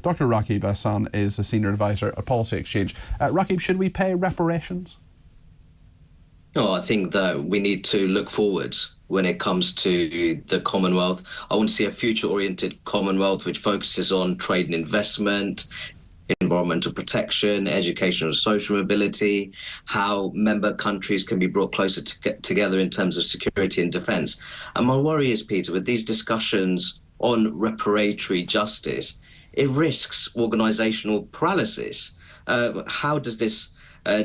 Dr. Rakib Ehsan is a senior advisor at Policy Exchange. Rakib, should we pay reparations? No, I think that we need to look forwards when it comes to the Commonwealth. I want to see a future-oriented Commonwealth which focuses on trade and investment, environmental protection, education and social mobility, how member countries can be brought closer together in terms of security and defence. And my worry is, Peter, with these discussions on reparatory justice, it risks organisational paralysis. How does this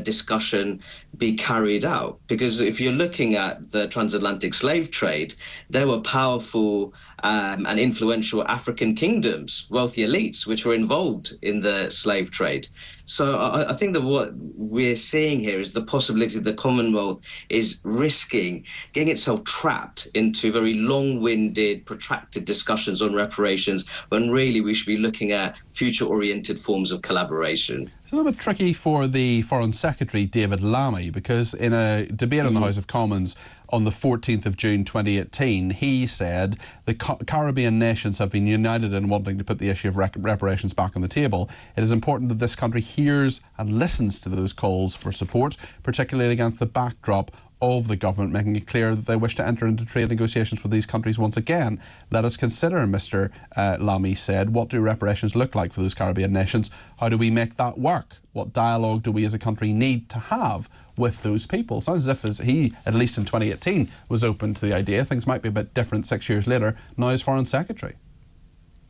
discussion be carried out? Because if you're looking at the transatlantic slave trade, there were powerful and influential African kingdoms, wealthy elites, which were involved in the slave trade. So I think that what we're seeing here is the possibility that the Commonwealth is risking getting itself trapped into very long-winded, protracted discussions on reparations, when really we should be looking at future-oriented forms of collaboration. It's a little bit tricky for the Foreign Secretary, David Lammy, because in a debate in the House of Commons on the 14th of June 2018, he said the Caribbean nations have been united in wanting to put the issue of reparations back on the table. It is important that this country hears and listens to those calls for support, particularly against the backdrop of the government making it clear that they wish to enter into trade negotiations with these countries once again. Let us consider, Mr. Lammy said, what do reparations look like for those Caribbean nations? How do we make that work? What dialogue do we as a country need to have with those people? Sounds as if he, at least in 2018, was open to the idea. Things might be a bit different 6 years later, now as Foreign Secretary.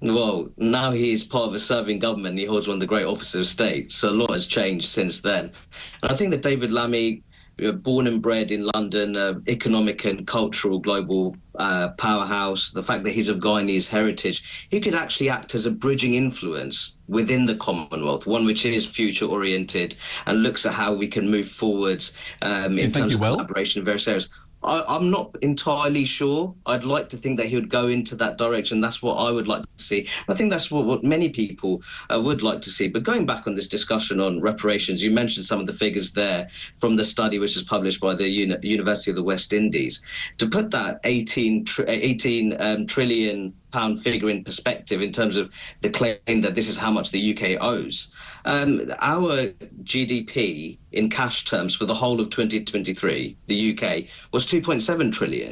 Well, now he's part of a serving government and he holds one of the great offices of state, so a lot has changed since then. And I think that David Lammy, born and bred in London, economic and cultural global powerhouse, the fact that he's of Guyanese heritage, he could actually act as a bridging influence within the Commonwealth, one which is future-oriented and looks at how we can move forwards in terms of collaboration in various areas. I'm not entirely sure. I'd like to think that he would go into that direction. That's what I would like to see. I think that's what many people would like to see. But going back on this discussion on reparations, you mentioned some of the figures there from the study which was published by the University of the West Indies. To put that 18 trillion pound figure in perspective in terms of the claim that this is how much the UK owes. Our GDP in cash terms for the whole of 2023, the UK, was 2.7 trillion.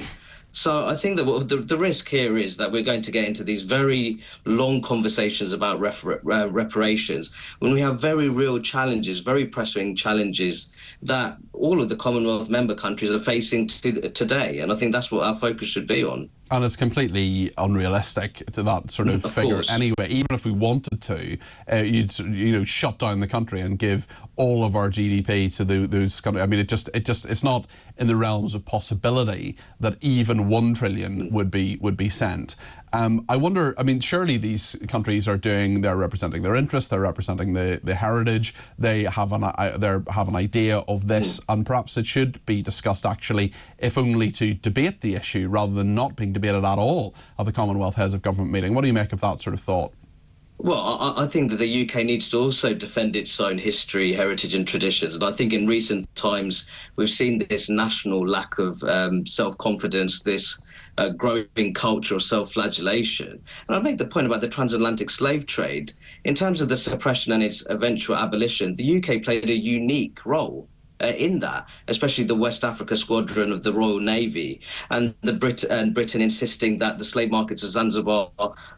So I think that the risk here is that we're going to get into these very long conversations about reparations when we have very real challenges, very pressing challenges that all of the Commonwealth member countries are facing today. And I think that's what our focus should be on. And it's completely unrealistic to that sort of figure course. Anyway. Even if we wanted to, you'd shut down the country and give all of our GDP to those countries. I mean, it's not in the realms of possibility that even 1 trillion would be sent. I wonder, I mean, surely these countries they're representing their interests, they're representing the heritage, they have an idea of this, and perhaps it should be discussed actually, if only to debate the issue rather than not being debated at all at the Commonwealth Heads of Government meeting. What do you make of that sort of thought? Well, I think that the UK needs to also defend its own history, heritage and traditions. And I think in recent times, we've seen this national lack of self-confidence, this growing culture of self-flagellation. And I'd make the point about the transatlantic slave trade. In terms of the suppression and its eventual abolition, the UK played a unique role in that, especially the West Africa Squadron of the Royal Navy and Britain insisting that the slave markets of Zanzibar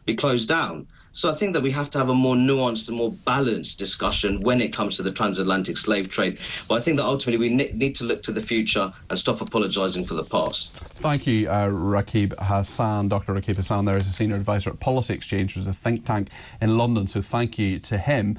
be closed down. So I think that we have to have a more nuanced and more balanced discussion when it comes to the transatlantic slave trade. But I think that ultimately we need to look to the future and stop apologising for the past. Thank you, Rakib Ehsan. Dr. Rakib Ehsan there is a senior advisor at Policy Exchange, which is a think tank in London. So thank you to him.